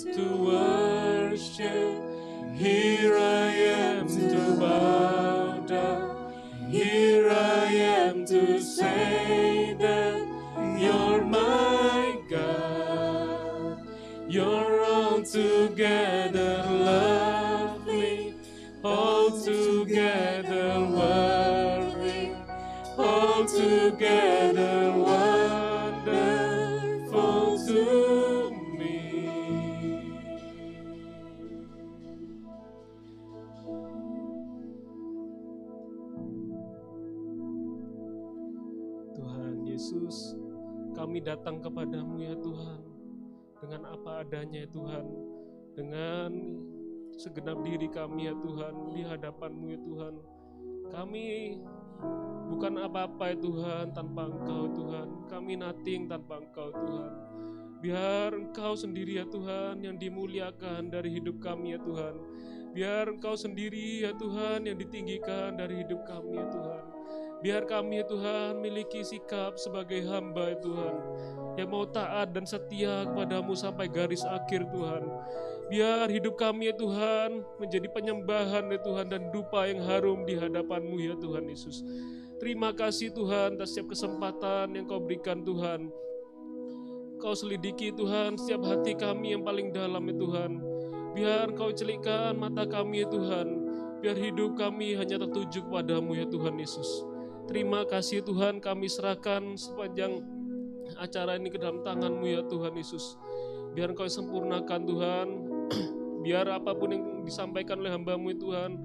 to worship. Here I am to bow down. Here I am to say that you're my God. You're altogether lovely, altogether worthy, altogether wonderful to me. Tuhan Yesus, kami datang kepadamu ya Tuhan, dengan apa adanya ya Tuhan, dengan segenap diri kami ya Tuhan, di hadapan-Mu ya Tuhan. Kami bukan apa-apa ya Tuhan tanpa Engkau Tuhan, kami nothing tanpa Engkau Tuhan. Biar Engkau sendiri ya Tuhan yang dimuliakan dari hidup kami ya Tuhan. Biar Engkau sendiri ya Tuhan yang ditinggikan dari hidup kami ya Tuhan. Biar kami ya Tuhan miliki sikap sebagai hamba ya Tuhan, yang mau taat dan setia kepadamu sampai garis akhir Tuhan. Biar hidup kami ya Tuhan menjadi penyembahan ya Tuhan dan dupa yang harum di hadapan-Mu ya Tuhan Yesus. Terima kasih Tuhan atas setiap kesempatan yang Kau berikan Tuhan. Kau selidiki Tuhan setiap hati kami yang paling dalam ya Tuhan. Biar Kau celikkan mata kami ya Tuhan. Biar hidup kami hanya tertuju kepadamu ya Tuhan Yesus. Terima kasih Tuhan, kami serahkan sepanjang acara ini ke dalam tangan-Mu ya Tuhan Yesus. Biar Engkau sempurnakan Tuhan. Biar apapun yang disampaikan oleh hamba-Mu ya Tuhan,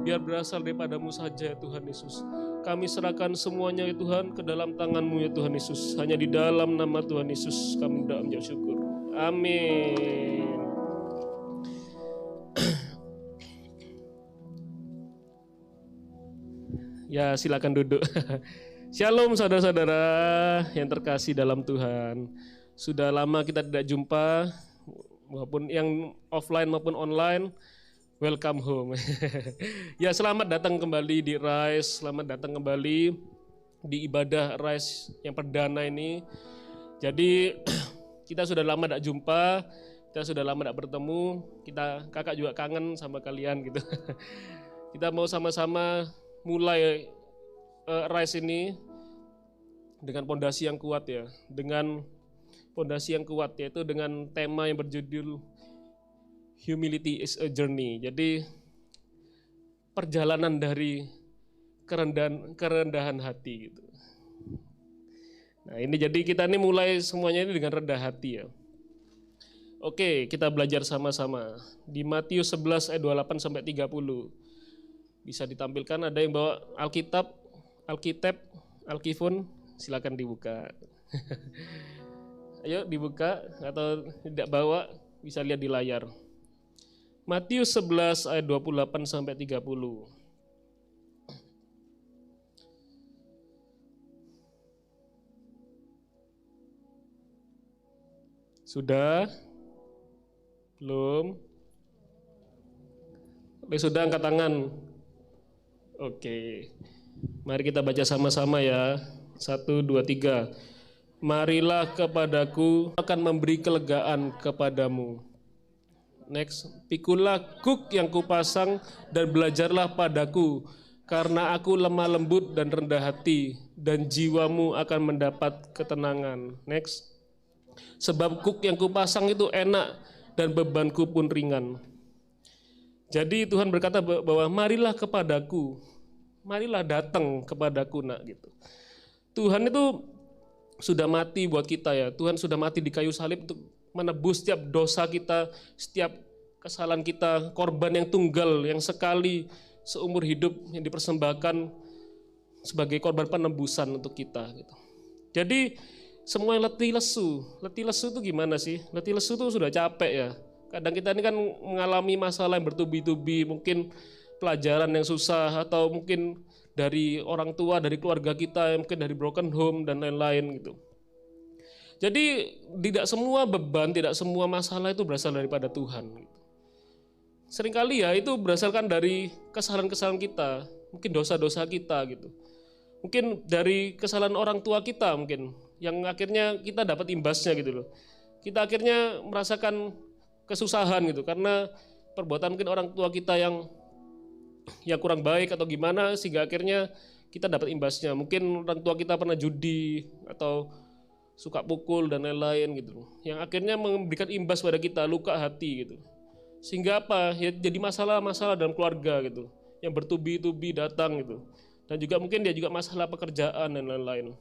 biar berasal daripada-Mu saja ya Tuhan Yesus. Kami serahkan semuanya ya Tuhan ke dalam tangan-Mu ya Tuhan Yesus. Hanya di dalam nama Tuhan Yesus kami berdoa menjawab syukur. Amin. Ya, silakan duduk. Shalom saudara-saudara yang terkasih dalam Tuhan. Sudah lama kita tidak jumpa, maupun yang offline maupun online. Welcome home. Ya, selamat datang kembali di Rise, selamat datang kembali di ibadah Rise yang perdana ini. Jadi kita sudah lama tidak jumpa, kita sudah lama tidak bertemu. Kakak juga kangen sama kalian gitu. Kita mau sama-sama mulai Rise ini dengan pondasi yang kuat ya, dengan pondasi yang kuat, yaitu dengan tema yang berjudul Humility is a Journey. Jadi perjalanan dari kerendahan hati gitu. Nah ini jadi kita ini mulai semuanya ini dengan rendah hati ya. Oke, kita belajar sama-sama di Matius 11 ayat 28 sampai 30. Bisa ditampilkan, ada yang bawa Alkitab, Alkifun, silakan dibuka. Ayo dibuka, atau tidak bawa bisa lihat di layar. Matius 11 ayat 28 sampai 30. Sudah? Belum? Oke, sudah, angkat tangan. Oke, mari kita baca sama-sama ya. 1, 2, 3. Marilah kepadaku, akan memberi kelegaan kepadamu. Next, pikulah kuk yang kupasang dan belajarlah padaku, karena aku lemah lembut dan rendah hati, dan jiwamu akan mendapat ketenangan. Next, sebab kuk yang kupasang itu enak dan bebanku pun ringan. Jadi Tuhan berkata bahwa marilah kepadaku, marilah datang kepadaku nak gitu. Tuhan itu sudah mati buat kita ya. Tuhan sudah mati di kayu salib untuk menebus setiap dosa kita, setiap kesalahan kita, korban yang tunggal yang sekali seumur hidup yang dipersembahkan sebagai korban penebusan untuk kita gitu. Jadi semua yang letih lesu itu gimana sih? Letih lesu itu sudah capek ya. Kadang kita ini kan mengalami masalah yang bertubi-tubi, mungkin pelajaran yang susah, atau mungkin dari orang tua, dari keluarga kita, mungkin dari broken home dan lain-lain gitu. Jadi tidak semua beban, tidak semua masalah itu berasal daripada Tuhan gitu. Seringkali ya itu berasalkan dari kesalahan-kesalahan kita, mungkin dosa-dosa kita gitu. Mungkin dari kesalahan orang tua kita mungkin, yang akhirnya kita dapat imbasnya gitu loh. Kita akhirnya merasakan kesusahan gitu, karena perbuatan mungkin orang tua kita yang kurang baik atau gimana, sehingga akhirnya kita dapat imbasnya. Mungkin orang tua kita pernah judi atau suka pukul dan lain-lain gitu, yang akhirnya memberikan imbas pada kita, luka hati gitu. Sehingga apa? Ya jadi masalah-masalah dalam keluarga gitu, yang bertubi-tubi datang gitu. Dan juga mungkin dia juga masalah pekerjaan dan lain-lain.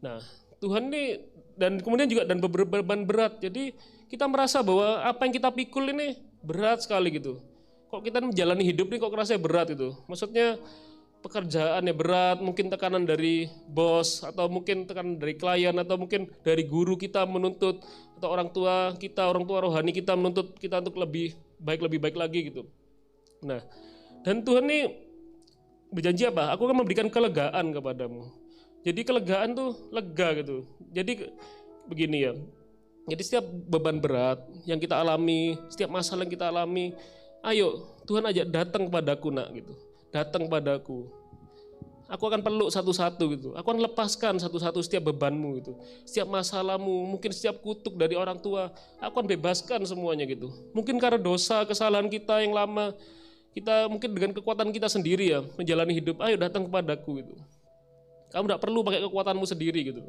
Nah, Tuhan ini, dan kemudian juga dan beban berat. Jadi kita merasa bahwa apa yang kita pikul ini berat sekali gitu. Kok kita menjalani hidup ini kok kerasa berat itu. Maksudnya pekerjaannya berat, mungkin tekanan dari bos, atau mungkin tekanan dari klien, atau mungkin dari guru kita menuntut, atau orang tua kita, orang tua rohani kita menuntut kita untuk lebih baik lagi gitu. Nah, dan Tuhan ini berjanji apa? Aku akan memberikan kelegaan kepadamu. Jadi kelegaan tuh lega gitu. Jadi begini ya. Jadi setiap beban berat yang kita alami, setiap masalah yang kita alami, ayo Tuhan ajak datang kepadaku nak gitu. Datang padaku. Aku akan peluk satu-satu gitu. Aku akan lepaskan satu-satu setiap bebanmu gitu. Setiap masalahmu, mungkin setiap kutuk dari orang tua, aku akan bebaskan semuanya gitu. Mungkin karena dosa, kesalahan kita yang lama, kita mungkin dengan kekuatan kita sendiri ya menjalani hidup. Ayo datang kepadaku gitu. Kamu tidak perlu pakai kekuatanmu sendiri gitu.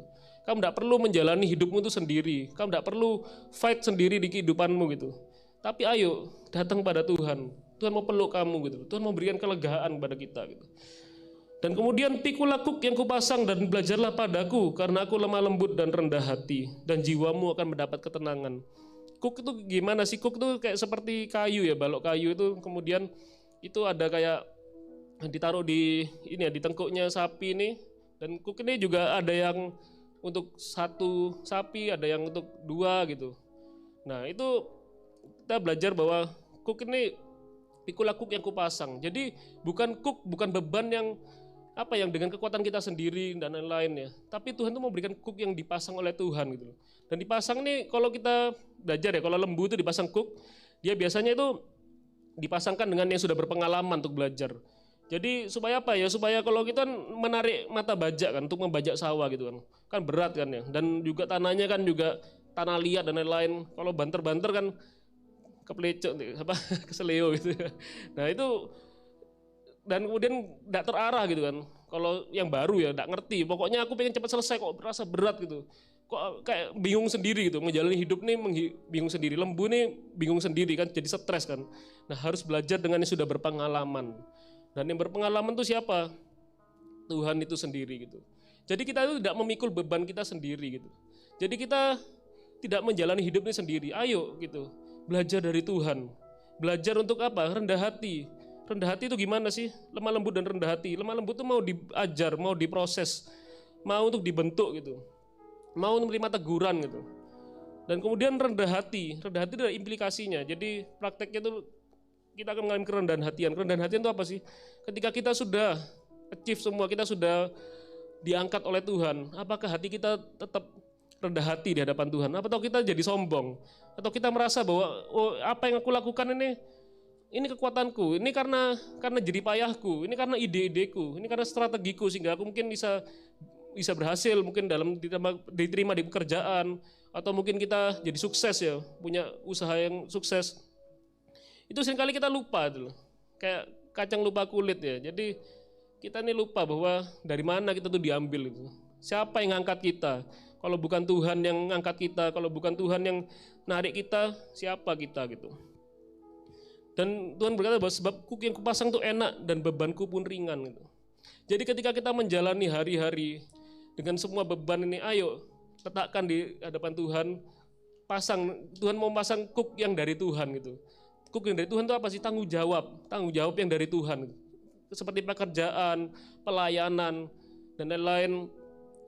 Kamu tidak perlu menjalani hidupmu itu sendiri. Kamu tidak perlu fight sendiri di kehidupanmu gitu. Tapi ayo datang pada Tuhan. Tuhan mau peluk kamu gitu. Tuhan mau berikan kelegaan pada kita gitu. Dan kemudian pikulah kuk yang kupasang dan belajarlah padaku, karena aku lemah lembut dan rendah hati, dan jiwamu akan mendapat ketenangan. Kuk itu gimana sih? Kuk itu kayak seperti kayu ya, balok kayu itu kemudian itu ada kayak ditaruh di ini ya, di tengkuknya sapi ini. Dan kuk ini juga ada yang untuk satu sapi, ada yang untuk dua gitu. Nah itu kita belajar bahwa kuk ini pikulah kuk yang kupasang. Jadi bukan kuk, bukan beban yang apa yang dengan kekuatan kita sendiri dan lain-lain ya. Tapi Tuhan itu memberikan kuk yang dipasang oleh Tuhan gitu. Dan dipasang ini kalau kita belajar ya, kalau lembu itu dipasang kuk, dia biasanya itu dipasangkan dengan yang sudah berpengalaman untuk belajar. Jadi supaya apa ya? Supaya kalau kita menarik mata bajak kan untuk membajak sawah gitu kan. Kan berat kan ya. Dan juga tanahnya kan juga tanah liat dan lain-lain. Kalau banter-banter kan kepelecok apa keseleo gitu ya. Nah, itu dan kemudian tidak terarah gitu kan. Kalau yang baru ya tidak ngerti. Pokoknya aku pengen cepat selesai kok berasa berat gitu. Kok kayak bingung sendiri gitu. Menjalani hidup nih bingung sendiri. Lembu nih bingung sendiri kan jadi stres kan. Nah, harus belajar dengan yang sudah berpengalaman. Dan yang berpengalaman itu siapa? Tuhan itu sendiri gitu. Jadi kita itu tidak memikul beban kita sendiri gitu. Jadi kita tidak menjalani hidup ini sendiri. Ayo gitu. Belajar dari Tuhan. Belajar untuk apa? Rendah hati. Rendah hati itu gimana sih? Lemah lembut dan rendah hati. Lemah lembut itu mau diajar, mau diproses, mau untuk dibentuk gitu. Mau menerima teguran gitu. Dan kemudian rendah hati. Rendah hati itu ada implikasinya. Jadi prakteknya itu kita akan mengalami kerendahan hatian. Kerendahan hatian itu apa sih? Ketika kita sudah achieve semua, kita sudah diangkat oleh Tuhan, apakah hati kita tetap rendah hati di hadapan Tuhan? Atau kita jadi sombong? Atau kita merasa bahwa oh, apa yang aku lakukan ini kekuatanku, ini karena jerih payahku, ini karena ide-ideku, ini karena strategiku sehingga aku mungkin bisa berhasil mungkin dalam diterima di pekerjaan, atau mungkin kita jadi sukses ya, punya usaha yang sukses. Itu seringkali kita lupa tuh, kayak kacang lupa kulit ya. Jadi kita ini lupa bahwa dari mana kita tuh diambil itu. Siapa yang ngangkat kita? Kalau bukan Tuhan yang ngangkat kita, kalau bukan Tuhan yang narik kita, siapa kita gitu. Dan Tuhan berkata bahwa sebab kuk yang kupasang tuh enak dan bebanku pun ringan gitu. Jadi ketika kita menjalani hari-hari dengan semua beban ini, ayo letakkan di hadapan Tuhan, Tuhan mau pasang kuk yang dari Tuhan gitu. Kuk yang dari Tuhan itu apa sih? Tanggung jawab yang dari Tuhan. Seperti pekerjaan, pelayanan, dan lain-lain.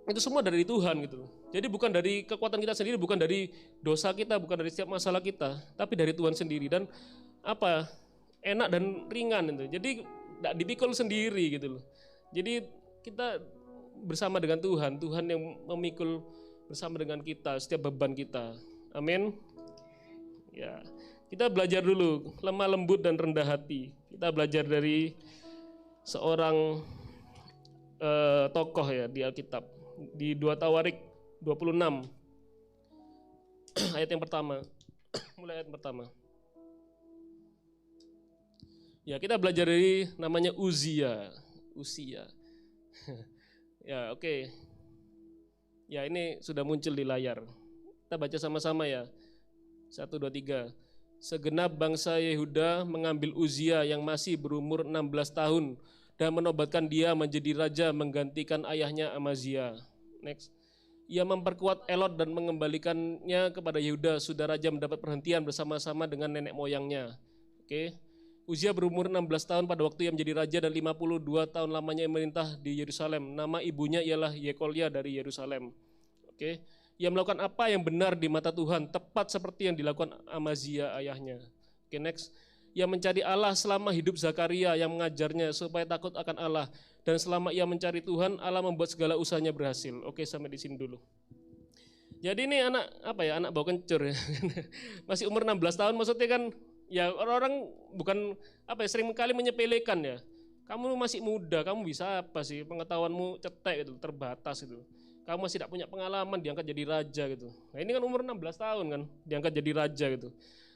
Itu semua dari Tuhan gitu. Jadi bukan dari kekuatan kita sendiri, bukan dari dosa kita, bukan dari setiap masalah kita, tapi dari Tuhan sendiri. Dan apa? Enak dan ringan itu. Jadi tidak dipikul sendiri gitu loh. Jadi kita bersama dengan Tuhan yang memikul bersama dengan kita setiap beban kita. Amin. Ya. Kita belajar dulu lemah lembut dan rendah hati. Kita belajar dari seorang tokoh ya di Alkitab. Di 2 Tawarik 26 ayat yang pertama. Mulai ayat pertama. Ya, kita belajar dari namanya Uzia. Ya, oke. Ya, ini sudah muncul di layar. Kita baca sama-sama ya. 1, 2, 3. Segenap bangsa Yehuda mengambil Uzia yang masih berumur 16 tahun dan menobatkan dia menjadi raja menggantikan ayahnya Amazia. Next. Ia memperkuat Elot dan mengembalikannya kepada Yehuda. Sudah raja mendapat perhentian bersama-sama dengan nenek moyangnya. Oke. Uzia berumur 16 tahun pada waktu ia menjadi raja dan 52 tahun lamanya memerintah di Yerusalem. Nama ibunya ialah Yekolia dari Yerusalem. Oke. Ia melakukan apa yang benar di mata Tuhan, tepat seperti yang dilakukan Amazia ayahnya. Oke, next. Ia mencari Allah selama hidup Zakaria yang mengajarnya supaya takut akan Allah. Dan selama ia mencari Tuhan, Allah membuat segala usahanya berhasil. Oke, sampai di sini dulu. Jadi ini anak anak bau kencur ya. Masih umur 16 tahun, maksudnya kan ya orang-orang bukan sering kali menyepelekan ya. Kamu masih muda, kamu bisa apa sih? Pengetahuanmu cetek gitu, terbatas gitu. Kamu masih tidak punya pengalaman diangkat jadi raja gitu. Nah, ini kan umur 16 tahun kan, diangkat jadi raja gitu.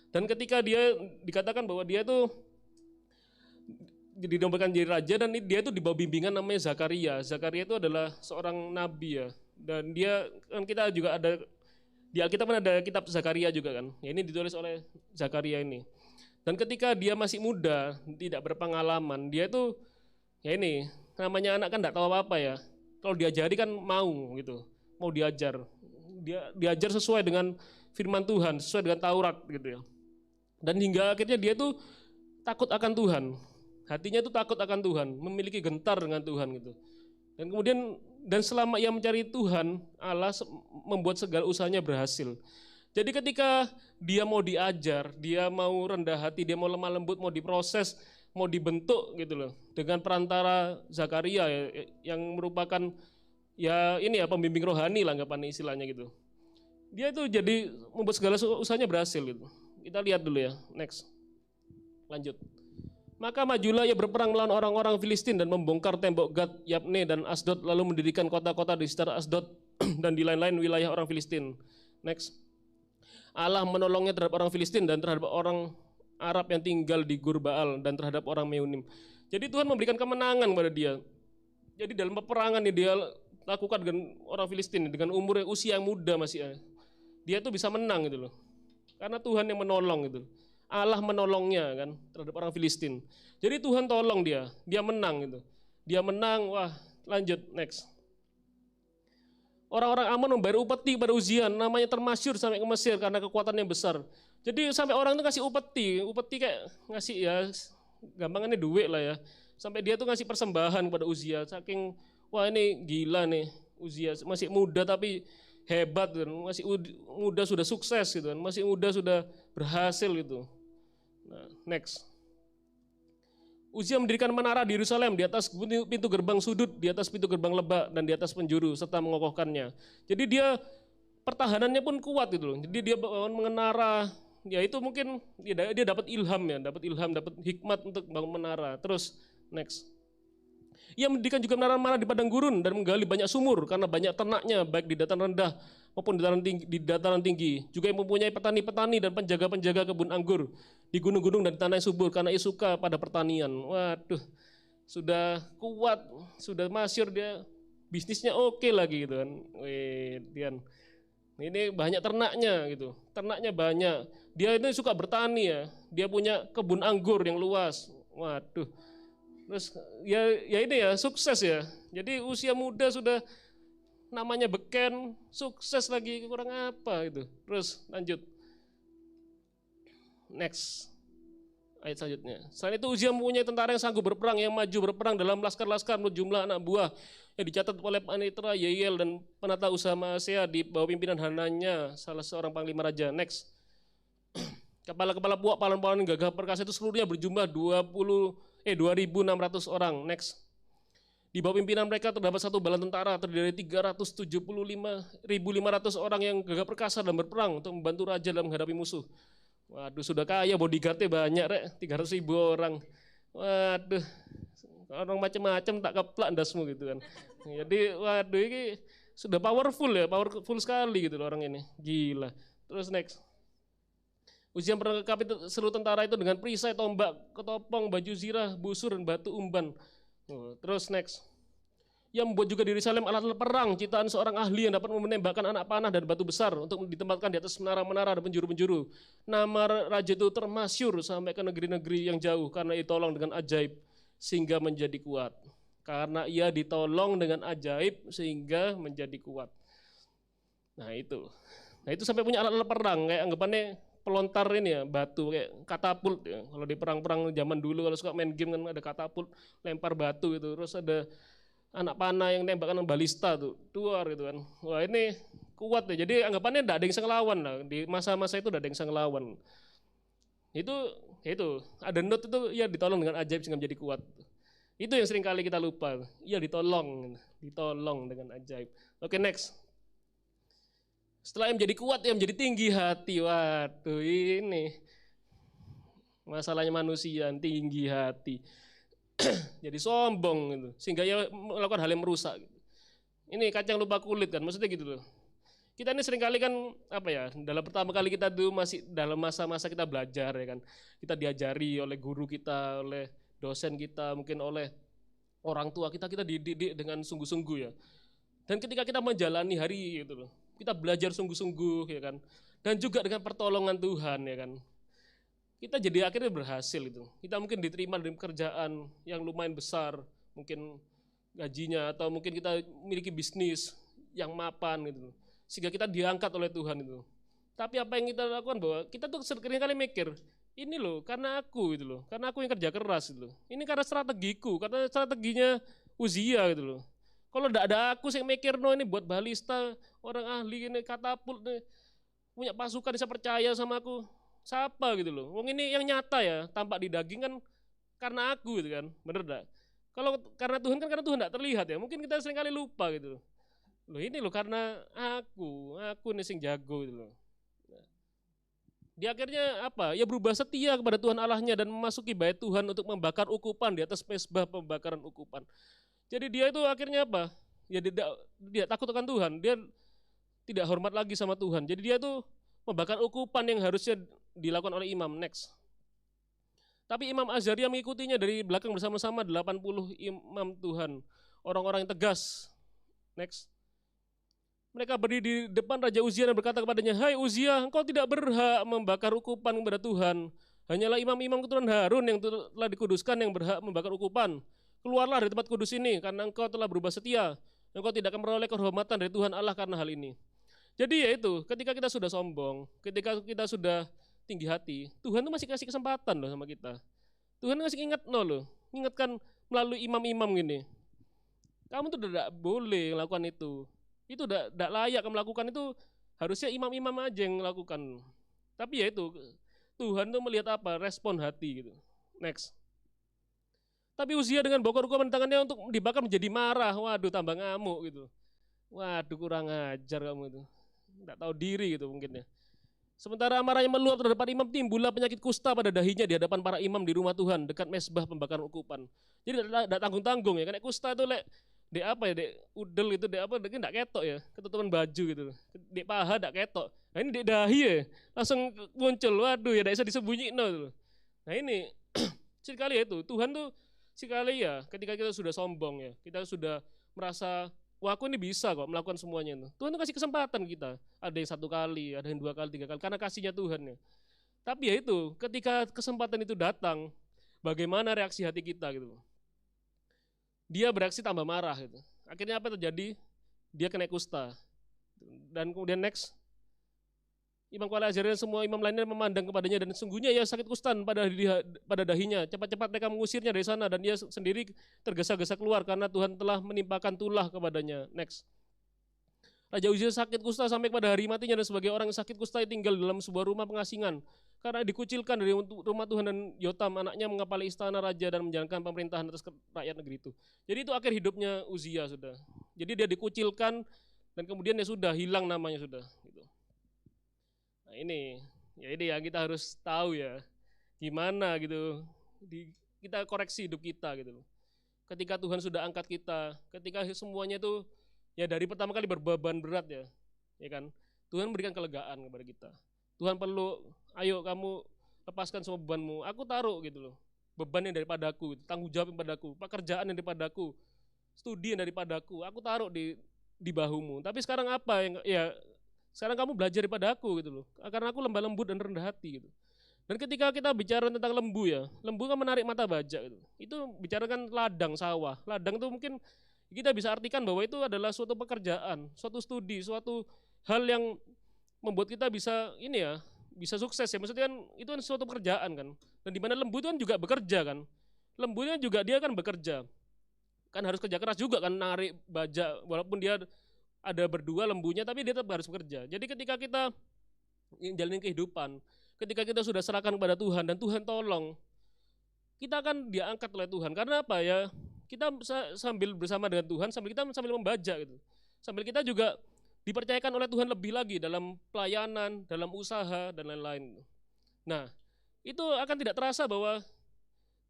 Dan ketika dia dikatakan bahwa dia tuh dinobatkan jadi raja dan dia tuh di bawah bimbingan namanya Zakaria. Zakaria itu adalah seorang nabi ya. Dan dia kan kita juga ada di Alkitab kan ada kitab Zakaria juga kan. Ya, ini ditulis oleh Zakaria ini. Dan ketika dia masih muda, tidak berpengalaman, dia itu ya ini namanya anak kan enggak tahu apa-apa ya. Kalau diajari kan mau gitu, mau diajar. Dia diajar sesuai dengan firman Tuhan, sesuai dengan Taurat gitu ya. Dan hingga akhirnya dia tuh takut akan Tuhan. Hatinya tuh takut akan Tuhan, memiliki gentar dengan Tuhan gitu. Dan kemudian selama ia mencari Tuhan, Allah membuat segala usahanya berhasil. Jadi ketika dia mau diajar, dia mau rendah hati, dia mau lemah lembut, mau diproses, mau dibentuk gitu loh. Dengan perantara Zakaria yang merupakan ya ini ya pembimbing rohani lah anggapan istilahnya gitu. Dia itu jadi membuat segala usahanya berhasil gitu. Kita lihat dulu ya, next. Lanjut. Maka majulah ia berperang melawan orang-orang Filistin dan membongkar tembok Gad, Yabne dan Asdod lalu mendirikan kota-kota di sekitar Asdod dan di lain-lain wilayah orang Filistin. Next. Allah menolongnya terhadap orang Filistin dan terhadap orang Arab yang tinggal di Gurbaal dan terhadap orang Meunim. Jadi Tuhan memberikan kemenangan kepada dia. Jadi dalam peperangan yang dia lakukan dengan orang Filistin dengan umur usia yang muda masih, dia tuh bisa menang gitu loh. Karena Tuhan yang menolong gitu. Allah menolongnya kan terhadap orang Filistin. Jadi Tuhan tolong dia menang gitu. Dia menang, wah lanjut next. Orang-orang Amon membayar upeti pada Uzia, namanya termasyhur sampai ke Mesir karena kekuatannya besar. Jadi sampai orang itu kasih upeti kayak ngasih ya gampangannya duit lah ya. Sampai dia tuh ngasih persembahan kepada Uzia, saking wah ini gila nih Uzia masih muda tapi hebat kan, masih muda sudah sukses gitu kan, masih muda sudah berhasil gitu. Nah, next. Uzia mendirikan menara di Yerusalem di atas pintu gerbang sudut, di atas pintu gerbang lebak dan di atas penjuru serta mengokohkannya. Jadi dia pertahanannya pun kuat gitu loh. Jadi dia bangun menara, ya itu mungkin dia dapat ilham ya, dapat hikmat untuk bangun menara. Terus next. Ia mendirikan juga menara-menara di padang gurun dan menggali banyak sumur karena banyak ternaknya baik di dataran rendah maupun di dataran tinggi. Juga yang mempunyai petani-petani dan penjaga-penjaga kebun anggur di gunung-gunung dan di tanah yang subur karena ia suka pada pertanian. Waduh, sudah kuat, sudah masyhur dia, bisnisnya oke lagi gitu kan. Ini banyak ternaknya gitu, ternaknya banyak. Dia itu suka bertani ya, dia punya kebun anggur yang luas. Waduh. Terus ya ini ya sukses ya. Jadi usia muda sudah namanya beken, sukses lagi kurang apa gitu. Terus lanjut. Next. Ayat selanjutnya. Selain itu Uzia mempunyai tentara yang sanggup berperang, yang maju berperang dalam laskar-laskar menurut jumlah anak buah yang dicatat oleh Panitra, Yeiel dan penata usaha Maasea di bawah pimpinan Hananya, salah seorang panglima raja. Next. Kepala-kepala puak, pahlawan-pahlawan yang gagah perkasa itu seluruhnya berjumlah 2.600 orang. Next. Di bawah pimpinan mereka terdapat satu bala tentara terdiri dari 375.500 orang yang gagah perkasa dan berperang untuk membantu raja dalam menghadapi musuh. Waduh, sudah kaya, bodyguardnya banyak rek, 300.000 orang. Waduh, orang macam-macam tak keplak ndasmu gitu kan. Jadi waduh ini sudah powerful ya, powerful sekali gitu loh orang ini. Gila. Terus next. Uzia memperlengkapi seluruh tentara itu dengan perisai, tombak, ketopong, baju zirah, busur, dan batu umban. Terus next. Ia membuat juga di Yerusalem alat-alat perang, ciptaan seorang ahli yang dapat menembakkan anak panah dan batu besar untuk ditempatkan di atas menara-menara dan penjuru-penjuru. Nama raja itu termasyur sampai ke negeri-negeri yang jauh karena ditolong dengan ajaib sehingga menjadi kuat. Karena ia ditolong dengan ajaib sehingga menjadi kuat. Nah itu sampai punya alat-alat perang, kayak anggapannya pelontar ini ya, batu kayak katapult ya. Kalau di perang-perang zaman dulu kalau suka main game kan ada katapult, lempar batu gitu. Terus ada anak panah yang nembakkan balista tuh, luar gitu kan. Wah ini kuat ya, jadi anggapannya tidak ada yang bisa ngelawan lah. Di masa-masa itu tidak ada yang bisa ngelawan. Itu ada note itu ya ditolong dengan ajaib sehingga menjadi kuat. Itu yang sering kali kita lupa, ya ditolong dengan ajaib. Oke next. Setelah menjadi kuat ya menjadi tinggi hati. Waduh ini masalahnya manusia, tinggi hati. Jadi sombong gitu. Sehingga ia melakukan hal yang merusak. Ini kacang lupa kulit kan, maksudnya gitu loh. Kita ini seringkali kan apa ya, dalam pertama kali kita dulu masih dalam masa-masa kita belajar ya kan. Kita diajari oleh guru kita, oleh dosen kita, mungkin oleh orang tua kita dididik dengan sungguh-sungguh ya. Dan ketika kita menjalani hari gitu loh, kita belajar sungguh-sungguh ya kan. Dan juga dengan pertolongan Tuhan ya kan. Kita jadi akhirnya berhasil itu. Kita mungkin diterima dari pekerjaan yang lumayan besar, mungkin gajinya atau mungkin kita memiliki bisnis yang mapan gitu. Sehingga kita diangkat oleh Tuhan itu. Tapi apa yang kita lakukan bahwa kita tuh sering kali mikir, ini loh karena aku gitu loh, karena aku yang kerja keras gitu loh. Ini karena strategiku, karena strateginya Uzia gitu loh. Kalau tidak ada aku yang mikir, no ini buat balista, orang ahli ini katapult, nih, punya pasukan bisa percaya sama aku, siapa gitu loh. Wong ini yang nyata ya, tampak di daging kan karena aku gitu kan, bener enggak? Kalau karena Tuhan kan karena Tuhan tidak terlihat ya, mungkin kita sering kali lupa gitu loh. Loh ini loh karena aku nih sing jago gitu loh. Dia akhirnya apa? Ya berubah setia kepada Tuhan Allahnya dan memasuki bait Tuhan untuk membakar ukupan di atas mezbah pembakaran ukupan. Jadi dia itu akhirnya apa? Ya dia takut akan Tuhan, dia tidak hormat lagi sama Tuhan. Jadi dia itu membakar ukupan yang harusnya dilakukan oleh imam. Next. Tapi Imam Azaria mengikutinya dari belakang bersama-sama 80 imam Tuhan. Orang-orang yang tegas. Next. Mereka berdiri di depan Raja Uzia dan berkata kepadanya, "Hai Uzia, engkau tidak berhak membakar ukupan kepada Tuhan. Hanyalah imam-imam keturunan Harun yang telah dikuduskan yang berhak membakar ukupan. Keluarlah dari tempat kudus ini, karena engkau telah berubah setia. Engkau tidak akan memperoleh kehormatan dari Tuhan Allah karena hal ini." Jadi ya itu, ketika kita sudah sombong, ketika kita sudah tinggi hati, Tuhan tuh masih kasih kesempatan loh sama kita. Tuhan masih ingatkan melalui imam-imam gini. Kamu tuh tidak boleh melakukan itu. Itu tidak layak kamu melakukan itu, harusnya imam-imam aja yang melakukan. Tapi ya itu, Tuhan tuh melihat apa? Respon hati gitu. Next. Tapi Uzia dengan bokor ukupan tangannya untuk dibakar menjadi marah. Waduh, tambah ngamuk gitu. Waduh, kurang ajar kamu itu. Tidak tahu diri gitu mungkin ya. Sementara amarahnya meluap terhadap imam, timbullah penyakit kusta pada dahinya di hadapan para imam di rumah Tuhan dekat mezbah pembakaran ukupan. Jadi tidak tanggung-tanggung ya, karena kusta itu dek apa ya, dek udel itu, dek apa, dek enggak ketok ya, ketutupan baju gitu. Dek paha enggak ketok. Nah ini dek dahi ya, langsung muncul, waduh ya enggak bisa disembunyiin tuh. Nah ini sekali ya itu, Tuhan tuh sekali ya ketika kita sudah sombong ya, kita sudah merasa wah aku ini bisa kok melakukan semuanya itu. Tuhan tuh kasih kesempatan kita. Ada yang 1 kali, ada yang 2 kali, 3 kali, karena kasihnya Tuhan ya. Tapi ya itu, ketika kesempatan itu datang, bagaimana reaksi hati kita gitu. Dia bereaksi tambah marah gitu. Akhirnya apa terjadi? Dia kena kusta. Dan kemudian next, Imam Kepala Azaria dan semua imam lainnya memandang kepadanya dan sungguhnya ia sakit kustan pada dahinya. Cepat-cepat mereka mengusirnya dari sana dan dia sendiri tergesa-gesa keluar karena Tuhan telah menimpakan tulah kepadanya. Next. Raja Uzia sakit kusta sampai pada hari matinya dan sebagai orang yang sakit kusta tinggal dalam sebuah rumah pengasingan. Karena dikucilkan dari rumah Tuhan dan Yotam anaknya mengepali istana raja dan menjalankan pemerintahan atas rakyat negeri itu. Jadi itu akhir hidupnya Uzia sudah. Jadi dia dikucilkan dan kemudian ya sudah hilang namanya sudah. Gitu. Nah ini yang kita harus tahu ya, gimana gitu, kita koreksi hidup kita gitu. Ketika Tuhan sudah angkat kita, ketika semuanya itu ya dari pertama kali berbeban berat ya kan, Tuhan memberikan kelegaan kepada kita. Tuhan perlu, ayo kamu lepaskan semua bebanmu. Aku taruh gitu loh. Beban yang daripadaku, tanggung jawab yang padaku, pekerjaan yang daripadaku, studi yang daripadaku. Aku taruh di bahumu. Tapi sekarang apa yang ya sekarang kamu belajar daripada aku gitu loh. Karena aku lembah lembut dan rendah hati gitu. Dan ketika kita bicara tentang lembu ya, lembu kan menarik mata bajak gitu. Itu bicarakan ladang sawah. Ladang itu mungkin kita bisa artikan bahwa itu adalah suatu pekerjaan, suatu studi, suatu hal yang membuat kita bisa ini ya, bisa sukses ya. Maksudnya kan itu kan suatu pekerjaan kan. Dan di mana lembu itu kan juga bekerja kan. Lembunya juga dia kan bekerja. Kan harus kerja keras juga kan narik bajak walaupun dia ada berdua lembunya tapi dia tetap harus bekerja. Jadi ketika kita jalanin kehidupan, ketika kita sudah serahkan kepada Tuhan dan Tuhan tolong, kita akan diangkat oleh Tuhan. Karena apa ya? Kita sambil bersama dengan Tuhan, sambil membaca gitu. Sambil kita juga dipercayakan oleh Tuhan lebih lagi dalam pelayanan, dalam usaha dan lain-lain. Nah, itu akan tidak terasa bahwa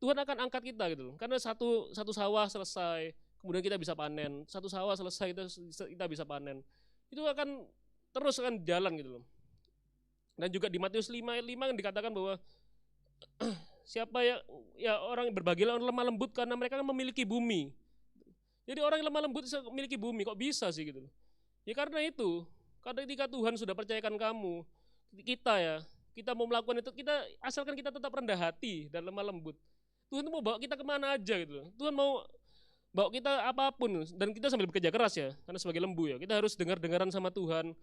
Tuhan akan angkat kita gitu. Karena satu sawah selesai, kemudian kita bisa panen. Satu sawah selesai kita bisa panen. Itu akan terus akan jalan gitu loh. Dan juga di Matius 5 ayat 5 dikatakan bahwa siapa ya orang berbagilah orang lemah lembut karena mereka kan memiliki bumi. Jadi orang yang lemah lembut bisa memiliki bumi, kok bisa sih gitu. Ya karena itu, karena ketika Tuhan sudah percayakan kamu, kita mau melakukan itu, asalkan kita tetap rendah hati dan lemah lembut. Tuhan itu mau bawa kita kemana aja gitu. Tuhan mau bawa kita apapun dan kita sambil bekerja keras ya, karena sebagai lembu ya, kita harus dengar-dengaran sama Tuhan.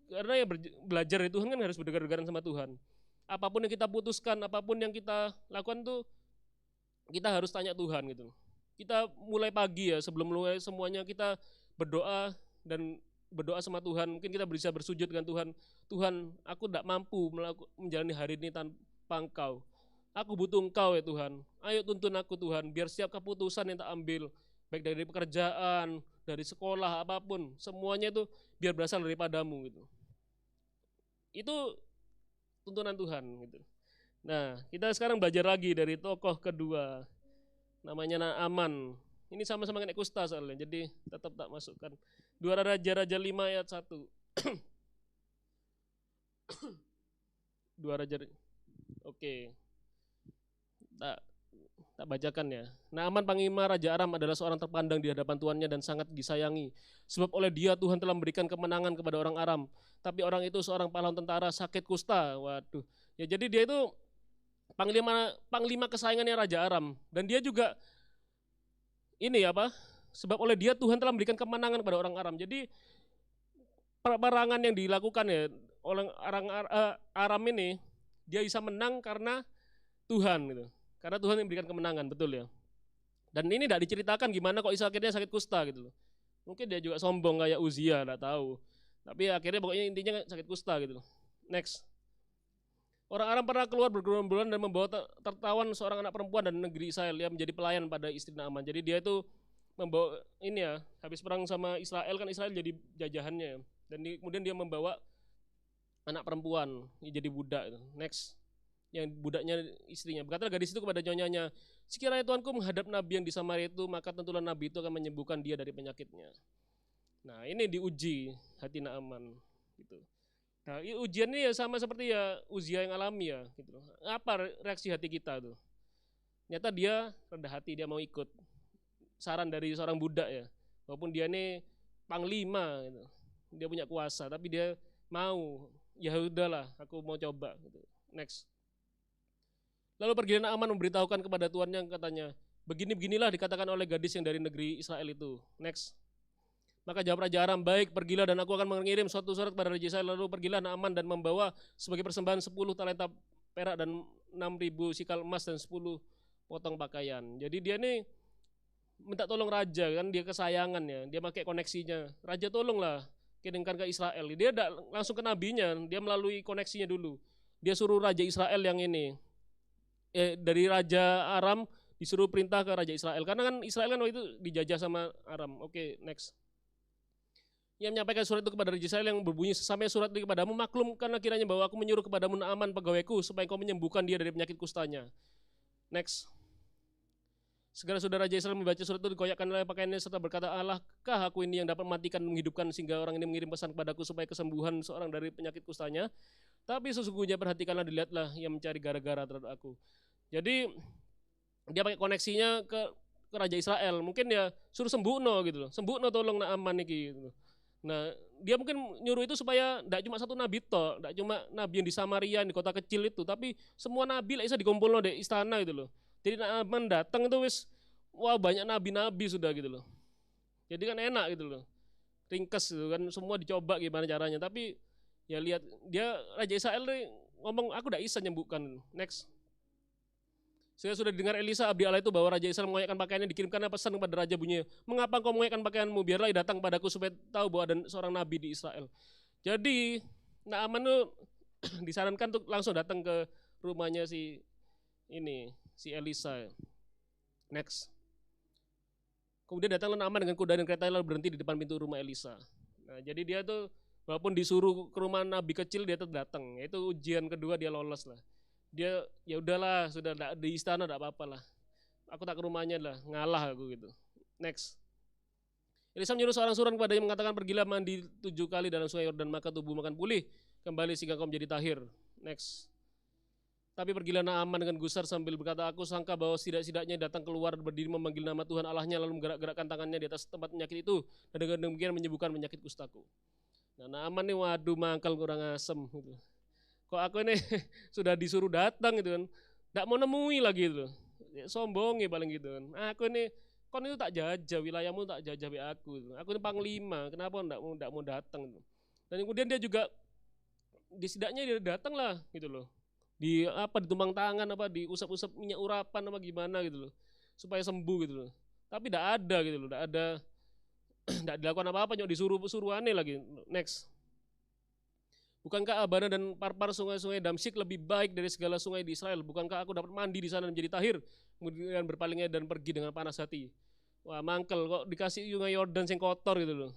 Karena ya belajar dari Tuhan kan harus berdengar-dengaran sama Tuhan. Apapun yang kita putuskan, apapun yang kita lakukan tuh kita harus tanya Tuhan gitu. Kita mulai pagi ya, sebelum mulai semuanya kita berdoa dan berdoa sama Tuhan. Mungkin kita bisa bersujud dengan Tuhan. Tuhan, aku tidak mampu menjalani hari ini tanpa Engkau. Aku butuh Engkau ya Tuhan. Ayo tuntun aku Tuhan, biar setiap keputusan yang tak ambil, baik dari pekerjaan, dari sekolah, apapun, semuanya itu biar berasal daripadamu gitu. Itu tuntunan Tuhan gitu. Nah, kita sekarang belajar lagi dari tokoh kedua, namanya Naaman. Ini sama-sama kena kusta soalnya, jadi tetap tak masukkan. 2 Raja-Raja 5 ayat 1. 2 Raja, oke. Tak bacakan ya. Naaman panglima Raja Aram adalah seorang terpandang di hadapan tuannya dan sangat disayangi. Sebab oleh dia Tuhan telah memberikan kemenangan kepada orang Aram. Tapi orang itu seorang pahlawan tentara sakit kusta. Waduh. Ya jadi dia itu panglima kesayangannya Raja Aram. Dan dia juga ini apa? Sebab oleh dia Tuhan telah memberikan kemenangan kepada orang Aram. Jadi peperangan yang dilakukan ya oleh orang Aram ini dia bisa menang karena Tuhan gitu. Karena Tuhan yang memberikan kemenangan, betul ya. Dan ini tidak diceritakan gimana kok Isa akhirnya sakit kusta gitu loh. Mungkin dia juga sombong kayak Uzia, enggak tahu. Tapi akhirnya pokoknya intinya sakit kusta gitu loh. Next. Orang Aram pernah keluar bergerombolan dan membawa tertawan seorang anak perempuan dari negeri Israel yang menjadi pelayan pada istri Naaman. Jadi dia itu membawa ini ya, habis perang sama Israel kan Israel jadi jajahannya. Dan kemudian dia membawa anak perempuan yang jadi budak. Next. Yang budaknya istrinya. Berkata gadis itu kepada nyonyanya, sekiranya Tuanku menghadap nabi yang di Samaria itu, maka tentulah nabi itu akan menyembuhkan dia dari penyakitnya. Nah ini diuji hati Naaman gitu. Nah ujian ini ya sama seperti ya Uzia yang alami ya gitu. Apa reaksi hati kita tuh? Ternyata dia rendah hati, dia mau ikut saran dari seorang budak ya. Walaupun dia ini panglima gitu. Dia punya kuasa tapi dia mau, ya udahlah aku mau coba gitu. Next. Lalu pergilah Naaman memberitahukan kepada tuannya, katanya, begini-beginilah dikatakan oleh gadis yang dari negeri Israel itu. Next. Maka jawab Raja Aram, baik pergilah dan aku akan mengirim suatu surat kepada Raja Israel. Lalu pergilah Naaman dan membawa sebagai persembahan 10 talenta perak dan 6.000 sikal emas dan 10 potong pakaian. Jadi dia ini minta tolong raja kan, dia kesayangan ya, dia pakai koneksinya. Raja tolonglah kirimkan ke Israel. Dia tidak langsung ke nabinya, dia melalui koneksinya dulu. Dia suruh Raja Israel yang ini. Dari Raja Aram disuruh perintah ke Raja Israel. Karena kan Israel kan waktu itu dijajah sama Aram. Oke, next. Ia menyampaikan surat itu kepada Raja Israel yang berbunyi, sesampai surat itu kepadamu, maklumkanlah kiranya bahwa aku menyuruh kepadamu Naaman pegawaiku supaya kau menyembuhkan dia dari penyakit kustanya. Next. Segera saudara Raja Israel membaca surat itu, dikoyakkan oleh pakaiannya serta berkata, Allahkah aku ini yang dapat mematikan dan menghidupkan sehingga orang ini mengirim pesan kepadaku supaya kesembuhan seorang dari penyakit kustanya. Tapi sesungguhnya perhatikanlah, dilihatlah yang mencari gara-gara terhadap aku. Jadi dia pakai koneksinya ke Raja Israel. Mungkin dia suruh sembuhno gitu loh. Sembuhno tolong Naaman iki gitu. Nah, dia mungkin nyuruh itu supaya tidak cuma satu nabi toh, tidak cuma nabi yang di Samaria di kota kecil itu, tapi semua nabi lah bisa dikumpulno di istana gitu loh. Jadi Naaman datang itu wis wah banyak nabi-nabi sudah gitu loh. Jadi kan enak gitu loh. Ringkes gitu kan, semua dicoba gimana caranya, tapi ya lihat dia Raja Israel nih ngomong aku tidak bisa nyembuhkan. Next. Saya sudah dengar Elisa abdi Allah itu bahwa Raja Israel mengoyakkan pakaiannya, dikirimkan pesan kepada Raja bunyinya, mengapa kau mengoyakkan pakaianmu, biarlah datang padaku supaya tahu bahwa ada seorang nabi di Israel. Jadi Naaman itu disarankan untuk langsung datang ke rumahnya si Elisa. Next. Kemudian datanglah Naaman dengan kuda dan kereta lalu berhenti di depan pintu rumah Elisa. Nah, jadi dia tuh walaupun disuruh ke rumah nabi kecil dia tetap datang. Itu ujian kedua dia lolos lah. Dia ya udahlah sudah di istana enggak apa-apa lah. Aku tak ke rumahnya lah, ngalah aku gitu. Next. Elisa menyuruh seorang suruhan kepadanya mengatakan pergilah mandi 7 kali dalam sungai Yordan maka tubuh makan pulih kembali sehingga kau menjadi tahir. Next. Tapi pergilah Naaman dengan gusar sambil berkata, aku sangka bahwa setidak-tidaknya datang keluar berdiri memanggil nama Tuhan Allahnya lalu menggerak-gerakkan tangannya di atas tempat penyakit itu dan dengan demikian menyembuhkan penyakit kustaku. Nah Naaman nih waduh mangkal kurang asem gitu. Kok aku ini sudah disuruh datang gitu kan, tidak mau nemui lagi gitu. Sombong ya paling gitu kan. Aku ini kon itu tak jajah wilayahmu, tak jajah be aku. Gitu. Aku ini panglima, kenapa tidak mau datang gitu. Dan kemudian dia juga setidaknya dia datang lah gitu loh. Ditumpang tangan diusap-usap minyak urapan apa gimana gitu loh supaya sembuh gitu loh, tapi tidak ada gitu loh, tidak dilakukan apa-apa, cuma disuruh aneh lagi. Next. Bukankah Abana dan Parpar sungai-sungai Damsyik lebih baik dari segala sungai di Israel? Bukankah aku dapat mandi di sana dan menjadi tahir, kemudian berpalingnya dan pergi dengan panas hati? Wah mangkel kok dikasih sungai Yordan yang kotor gitu loh,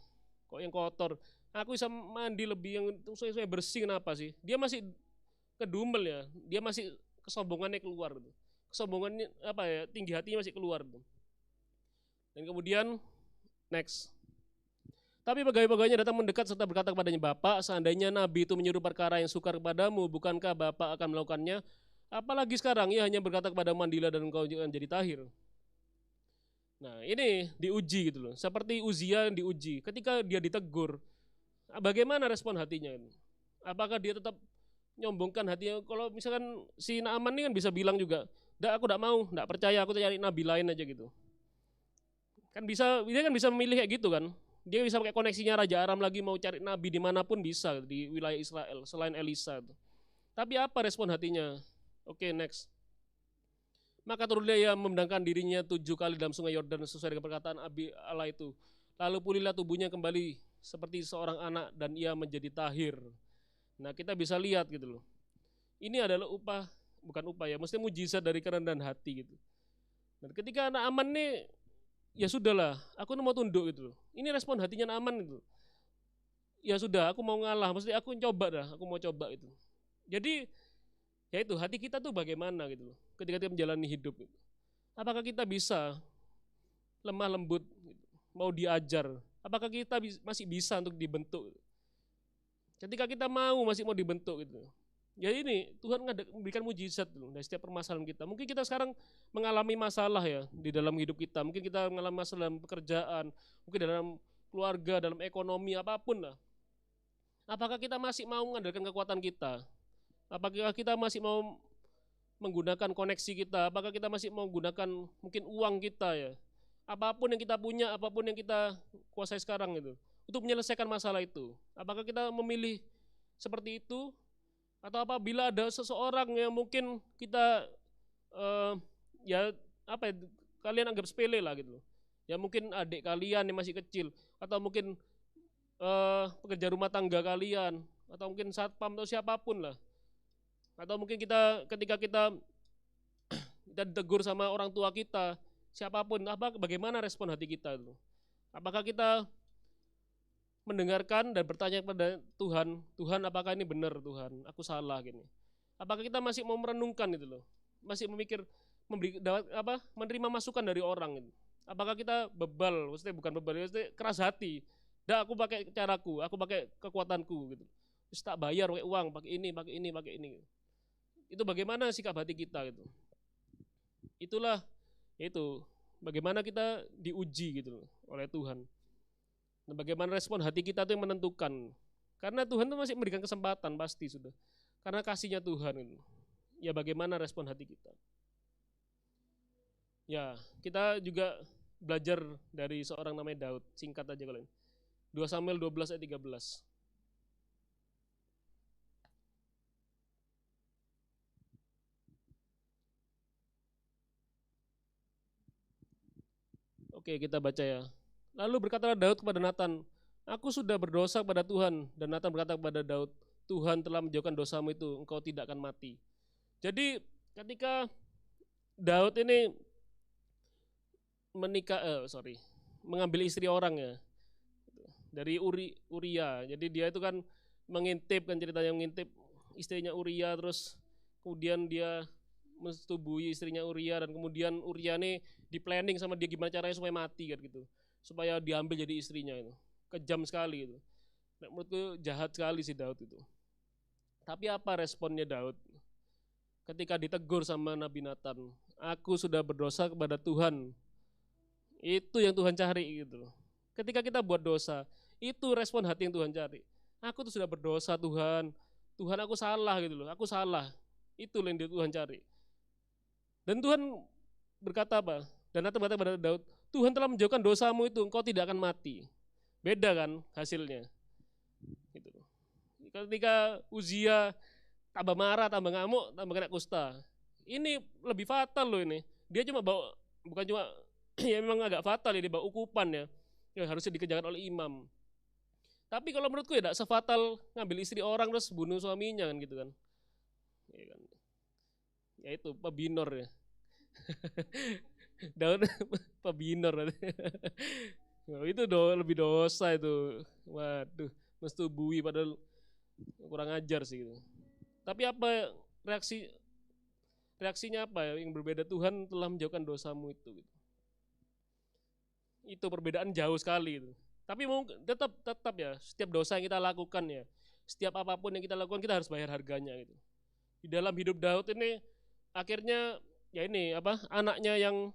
kok yang kotor, aku bisa mandi lebih yang sungai-sungai bersih, kenapa sih? Dia masih kedumel ya, dia masih kesombongannya keluar tuh. Kesombongannya tinggi hatinya masih keluar tuh. Dan kemudian next. Tapi pegawai-pegawainya datang mendekat serta berkata kepadanya, Bapak, seandainya Nabi itu menyuruh perkara yang sukar kepadamu, bukankah Bapak akan melakukannya? Apalagi sekarang ia hanya berkata kepada mandilah dan engkau akan jadi tahir. Nah ini diuji gitu loh, seperti Uzia yang diuji. Ketika dia ditegur, bagaimana respon hatinya? Apakah dia tetap nyombongkan hatinya? Kalau misalkan si Naaman ini kan bisa bilang juga, aku tidak mau, tidak percaya, aku cari nabi lain aja gitu. Kan bisa, dia kan bisa memilih kayak gitu kan. Dia bisa pakai koneksinya Raja Aram lagi mau cari nabi dimanapun bisa di wilayah Israel selain Elisa. Tapi apa respon hatinya? Oke, next. Maka turunlah ia memendangkan dirinya 7 kali dalam sungai Yordan sesuai dengan perkataan Abi Allah itu. Lalu pulihlah tubuhnya kembali seperti seorang anak dan ia menjadi tahir. Nah kita bisa lihat gitu loh. Ini adalah bukan upah ya, mesti mujizat dari kerendahan hati gitu. Dan ketika Naaman nih, ya sudahlah, aku mau tunduk gitu loh. Ini respon hatinya Naaman gitu. Ya sudah, aku mau ngalah, mesti aku mau coba itu. Jadi, ya itu hati kita tuh bagaimana gitu loh, ketika kita menjalani hidup. Gitu. Apakah kita bisa lemah lembut, gitu, mau diajar? Apakah kita masih bisa untuk dibentuk? Ketika kita masih mau dibentuk gitu. Ya ini Tuhan memberikan mujizat dari setiap permasalahan kita. Mungkin kita sekarang mengalami masalah ya di dalam hidup kita. Mungkin kita mengalami masalah dalam pekerjaan, mungkin dalam keluarga, dalam ekonomi, apapun lah. Apakah kita masih mau mengandalkan kekuatan kita? Apakah kita masih mau menggunakan koneksi kita? Apakah kita masih mau menggunakan mungkin uang kita ya? Apapun yang kita punya, apapun yang kita kuasai sekarang itu, untuk menyelesaikan masalah itu. Apakah kita memilih seperti itu? Atau apabila ada seseorang yang mungkin kita kalian anggap sepele lah gitu. Ya mungkin adik kalian yang masih kecil, atau mungkin pekerja rumah tangga kalian, atau mungkin satpam atau siapapun lah. Atau mungkin ketika kita ditegur sama orang tua kita, siapapun, bagaimana respon hati kita itu? Apakah kita mendengarkan dan bertanya kepada Tuhan apakah ini benar Tuhan, aku salah gini. Apakah kita masih mau merenungkan itu loh, masih memikir menerima masukan dari orang itu. Apakah kita bebal, maksudnya bukan bebal, maksudnya keras hati. Aku pakai caraku, aku pakai kekuatanku gitu. Terus tak bayar pakai uang, pakai ini, pakai ini, pakai ini. Itu bagaimana sikap hati kita gitu. Itulah itu bagaimana kita diuji gitu oleh Tuhan. Dan bagaimana respon hati kita itu yang menentukan. Karena Tuhan itu masih memberikan kesempatan pasti sudah. Karena kasihnya Tuhan itu. Ya bagaimana respon hati kita. Ya, kita juga belajar dari seorang namanya Daud. Singkat aja kalian. 2 Samuel 12 ayat 13. Oke, kita baca ya. Lalu berkatalah Daud kepada Nathan, aku sudah berdosa kepada Tuhan. Dan Nathan berkata kepada Daud, Tuhan telah menjauhkan dosamu itu, engkau tidak akan mati. Jadi ketika Daud ini mengambil istri orang ya, dari Uria. Jadi dia itu kan mengintip, kan ceritanya mengintip istrinya Uria, terus kemudian dia mensetubui istrinya Uria, dan kemudian Uria nih di planning sama dia gimana caranya supaya mati kan gitu, supaya diambil jadi istrinya. Itu kejam sekali itu. Nah, menurutku jahat sekali si Daud itu. Tapi apa responnya Daud ketika ditegur sama Nabi Nathan? Aku sudah berdosa kepada Tuhan. Itu yang Tuhan cari gitu. Ketika kita buat dosa, itu respon hati yang Tuhan cari. Aku tuh sudah berdosa Tuhan. Tuhan aku salah gitu loh. Aku salah. Itu yang Tuhan cari. Dan Tuhan berkata apa? Dan Nathan berkata kepada Daud, Tuhan telah menjauhkan dosamu itu, engkau tidak akan mati. Beda kan hasilnya. Gitu. Ketika Uzia tambah marah, tambah ngamuk, tambah kena kusta. Ini lebih fatal loh ini. Dia cuma bawa, bukan cuma, ya memang agak fatal ya, dia bawa ukupan ya. Ya harusnya dikejarkan oleh imam. Tapi kalau menurutku ya tidak sefatal ngambil istri orang terus bunuh suaminya kan gitu kan. Ya, kan? Ya itu pebinor ya. Daun pebinor. Itu lebih dosa itu. Waduh, mestubui padahal kurang ajar sih gitu. Tapi apa reaksinya apa ya? Yang berbeda, Tuhan telah menjauhkan dosamu itu gitu. Itu perbedaan jauh sekali itu. Tapi tetap ya, setiap dosa yang kita lakukan ya, setiap apapun yang kita lakukan kita harus bayar harganya gitu. Di dalam hidup Daud ini akhirnya ya ini apa, anaknya yang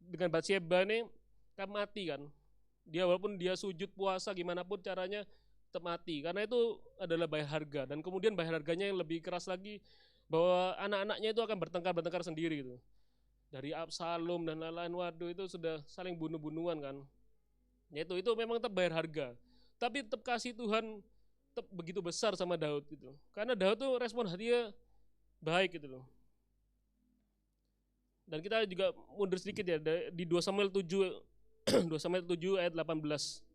dengan Batsyeba ini kan mati kan. Dia walaupun dia sujud puasa gimana pun caranya tetap mati, karena itu adalah bayar harga. Dan kemudian bayar harganya yang lebih keras lagi, bahwa anak-anaknya itu akan bertengkar sendiri gitu. Dari Absalom dan lain-lain, waduh itu sudah saling bunuh-bunuhan kan. Ya itu memang tetap bayar harga. Tapi tetap kasih Tuhan tetap begitu besar sama Daud gitu. Karena Daud tuh respon hatinya baik gitu loh. Dan kita juga mundur sedikit ya di 2 Samuel 7 2 Samuel 7 ayat 18.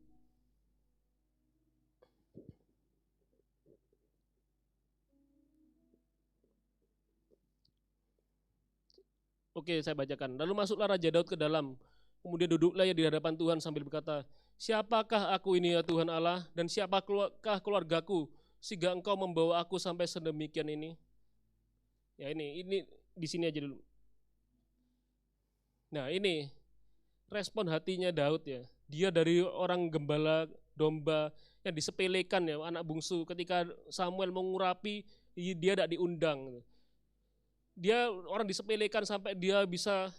Oke, saya bacakan. Lalu masuklah Raja Daud ke dalam. Kemudian duduklah ia di hadapan Tuhan sambil berkata, siapakah aku ini ya Tuhan Allah, dan siapakah keluargaku, sehingga engkau membawa aku sampai sedemikian ini? Ya ini di sini aja dulu. Nah ini respon hatinya Daud ya. Dia dari orang gembala domba yang disepelekan ya, anak bungsu. Ketika Samuel mengurapi, dia tidak diundang. Dia orang disepelekan sampai dia bisa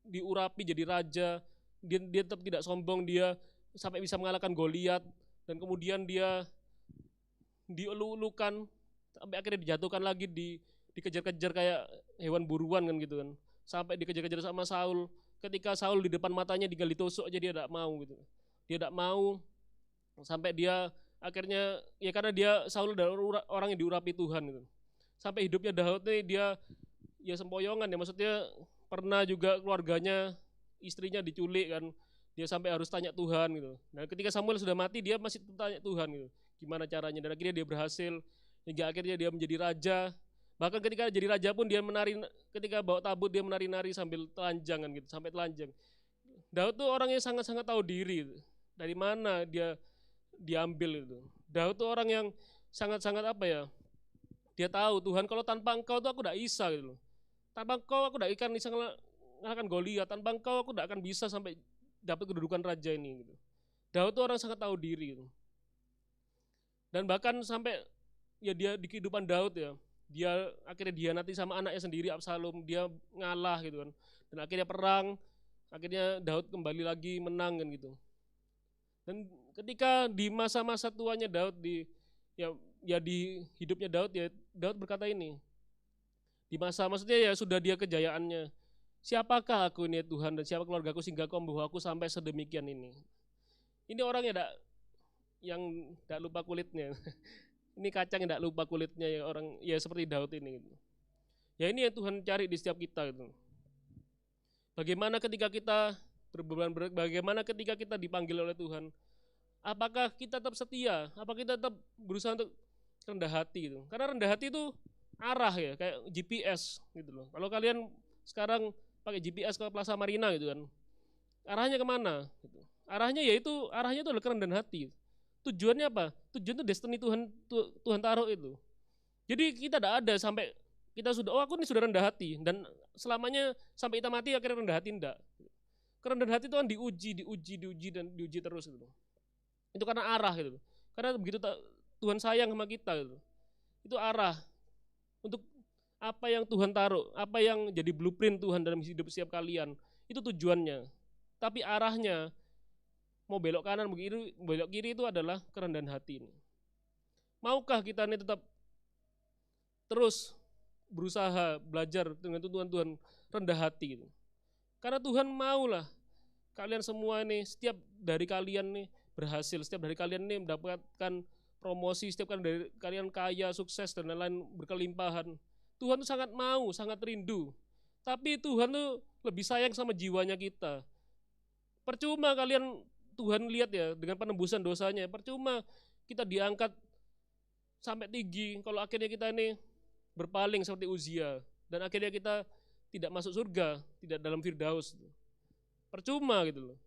diurapi jadi raja. Dia tetap tidak sombong, dia sampai bisa mengalahkan Goliat, dan kemudian dia dielu-elukan sampai akhirnya dijatuhkan lagi, dikejar-kejar kayak hewan buruan kan gitu kan. Sampai dikejar-kejar sama Saul. Ketika Saul di depan matanya tinggal ditusuk aja dia tidak mau gitu. Dia tidak mau, sampai dia akhirnya ya karena dia Saul adalah orang yang diurapi Tuhan gitu. Sampai hidupnya Daud nih dia ya sempoyongan ya, maksudnya pernah juga keluarganya, istrinya diculik kan. Dia sampai harus tanya Tuhan gitu. Nah ketika Samuel sudah mati dia masih tanya Tuhan gitu. Gimana caranya, dan akhirnya dia berhasil hingga akhirnya dia menjadi raja. Bahkan ketika jadi raja pun dia menari, ketika bawa tabut dia menari-nari sambil telanjang kan gitu, sampai telanjang. Daud tuh orang yang sangat-sangat tahu diri. Dari mana dia diambil itu. Daud tuh orang yang sangat-sangat apa ya? Dia tahu Tuhan, kalau tanpa engkau tuh aku tidak bisa gitu loh. Tanpa engkau aku tidak akan bisa mengalahkan Goliat. Tanpa engkau aku tidak akan bisa sampai dapat kedudukan raja ini gitu. Daud tuh orang sangat tahu diri gitu. Dan bahkan sampai ya dia di kehidupan Daud ya, dia akhirnya dihianati sama anaknya sendiri Absalom, dia ngalah gitu kan. Dan akhirnya perang, akhirnya Daud kembali lagi menang kan gitu. Dan ketika di masa-masa tuanya Daud ya di hidupnya Daud ya Daud berkata ini, di masa maksudnya ya sudah dia kejayaannya. Siapakah aku ini ya Tuhan dan siapa keluargaku sehingga kau membawa aku sampai sedemikian ini. Ini orang yang tidak lupa kulitnya. Ini kacang yang tidak lupa kulitnya ya orang ya seperti Daud ini gitu. Ya ini yang Tuhan cari di setiap kita gitu. Bagaimana ketika kita bagaimana ketika kita dipanggil oleh Tuhan? Apakah kita tetap setia? Apakah kita tetap berusaha untuk rendah hati gitu? Karena rendah hati itu arah ya, kayak GPS gitu loh. Kalau kalian sekarang pakai GPS ke Plaza Marina gitu kan, arahnya kemana? Gitu. Arahnya itu adalah kerendahan hati. Tujuannya apa? Tujuan itu destiny Tuhan taruh itu. Jadi kita tidak ada sampai kita sudah aku ini sudah rendah hati dan selamanya sampai kita mati akhirnya rendah hati enggak. Kerendahan hati itu kan diuji terus gitu. Itu karena arah gitu. Karena begitu Tuhan sayang sama kita gitu. Itu arah untuk apa yang Tuhan taruh, apa yang jadi blueprint Tuhan dalam hidup setiap kalian. Itu tujuannya. Tapi arahnya mau belok kanan, belok kiri itu adalah kerendahan hati ini. Maukah kita ini tetap terus berusaha belajar dengan tuntunan Tuhan rendah hati gitu. Karena Tuhan maulah kalian semua ini, setiap dari kalian nih berhasil, setiap dari kalian nih mendapatkan promosi, setiap dari kalian kaya, sukses dan lain-lain berkelimpahan. Tuhan tuh sangat mau, sangat rindu. Tapi Tuhan tuh lebih sayang sama jiwanya kita. Percuma kalian Tuhan lihat ya dengan penembusan dosanya, percuma kita diangkat sampai tinggi kalau akhirnya kita ini berpaling seperti Uzia dan akhirnya kita tidak masuk surga, tidak dalam Firdaus. Percuma gitu loh.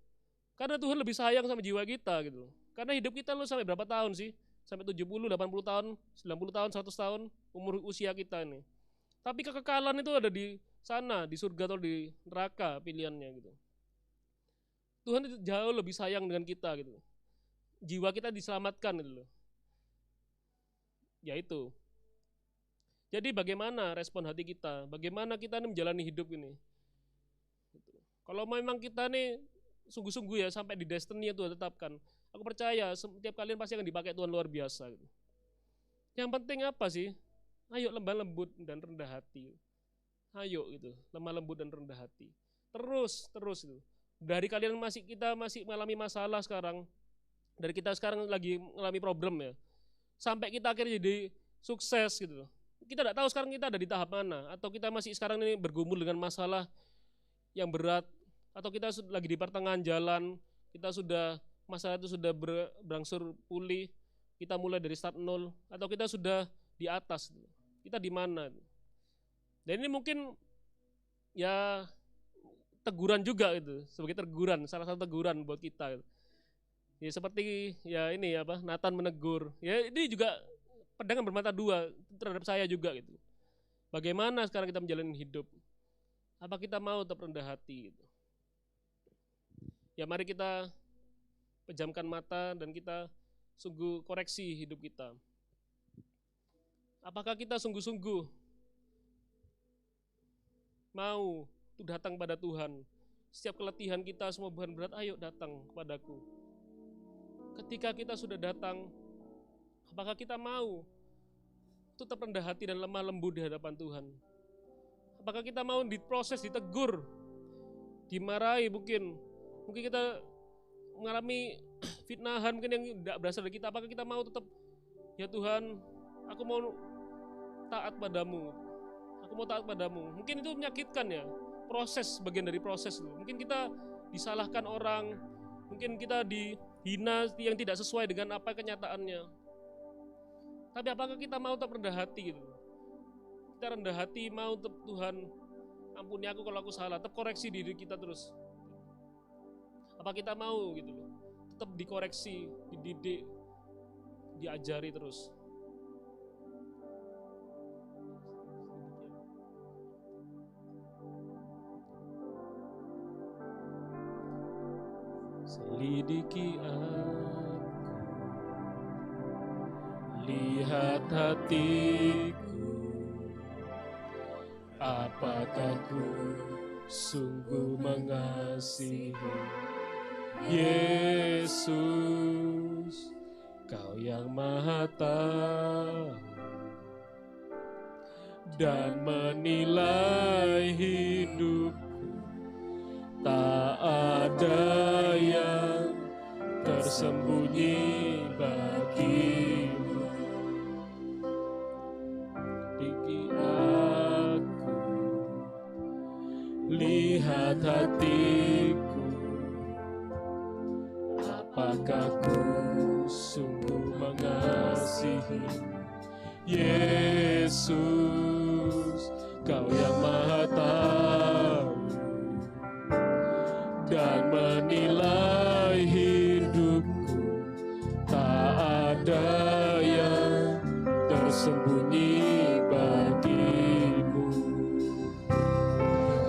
Karena Tuhan lebih sayang sama jiwa kita gitu loh. Karena hidup kita lo sampai berapa tahun sih? Sampai 70, 80 tahun, 90 tahun, 100 tahun umur usia kita ini. Tapi kekekalan itu ada di sana, di surga atau di neraka pilihannya gitu. Tuhan itu jauh lebih sayang dengan kita gitu. Jiwa kita diselamatkan gitu loh. Ya itu. Jadi bagaimana respon hati kita? Bagaimana kita ini menjalani hidup ini? Kalau memang kita nih sungguh-sungguh ya sampai di destiny yang Tuhan tetapkan, aku percaya setiap kalian pasti akan dipakai Tuhan luar biasa. Gitu. Yang penting apa sih? Ayo lemah lembut dan rendah hati. Ayo gitu, lemah lembut dan rendah hati. Terus gitu. Dari kalian kita masih mengalami masalah sekarang, dari kita sekarang lagi mengalami problem ya, sampai kita akhirnya jadi sukses gitu. Kita tidak tahu sekarang kita ada di tahap mana, atau kita masih sekarang ini bergumul dengan masalah yang berat, atau kita lagi di pertengahan jalan, kita sudah masalah itu sudah berangsur pulih, kita mulai dari start nol, atau kita sudah di atas, kita di mana? Dan ini mungkin ya teguran juga itu, sebagai teguran, salah satu teguran buat kita. Gitu. Ya seperti ya ini apa Nathan menegur. Ya ini juga pedang bermata dua terhadap saya juga gitu. Bagaimana sekarang kita menjalani hidup? Apa kita mau tetap rendah hati gitu. Ya mari kita pejamkan mata dan kita sungguh koreksi hidup kita. Apakah kita sungguh-sungguh mau datang pada Tuhan? Setiap keletihan kita, semua beban berat, ayo datang kepadaku. Ketika kita sudah datang, apakah kita mau tetap rendah hati dan lemah lembut di hadapan Tuhan? Apakah kita mau diproses, ditegur, dimarahi mungkin kita mengalami fitnahan mungkin yang tidak berasal dari kita. Apakah kita mau tetap, ya Tuhan, aku mau taat padamu. Aku mau taat padamu. Mungkin itu menyakitkan ya, proses, bagian dari proses itu. Mungkin kita disalahkan orang, mungkin kita dihina yang tidak sesuai dengan apa kenyataannya. Tapi apakah kita mau tetap rendah hati gitu? Kita rendah hati mau tetap Tuhan, ampuni aku kalau aku salah, tetap koreksi diri kita terus. Apa kita mau gitu loh, tetap dikoreksi, dididik, diajari terus. Selidiki aku lihat hatiku, apakah ku sungguh mengasihi Yesus, Kau yang Maha Tahu dan menilai hidupku, tak ada yang tersembunyi bagimu. Diki aku, lihat hatiku, apakah ku sungguh mengasihi Yesus, Kau yang Maha Tahu dan menilai hidupku, tak ada yang tersembunyi bagimu.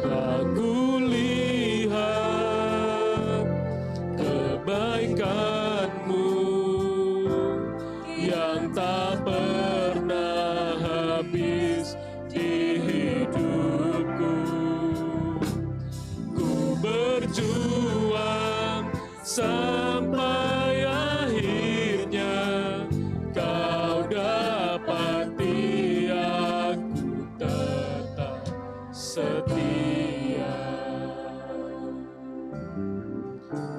Aku lihat kebaikan-Mu yang tak pernah habis di hidupku. Ku berjuang sampai akhirnya Kau dapati aku tetap setia.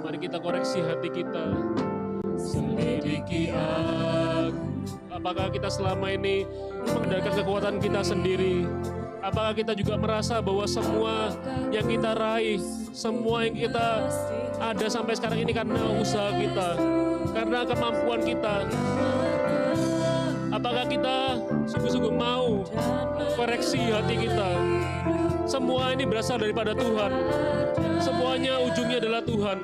Mari kita koreksi hati kita. Selidiki aku, apakah kita selama ini mengandalkan kekuatan kita sendiri? Apakah kita juga merasa bahwa semua yang kita raih, semua yang kita ada sampai sekarang ini karena usaha kita, karena kemampuan kita? Apakah kita sungguh-sungguh mau koreksi hati kita? Semua ini berasal daripada Tuhan. Semuanya ujungnya adalah Tuhan.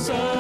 So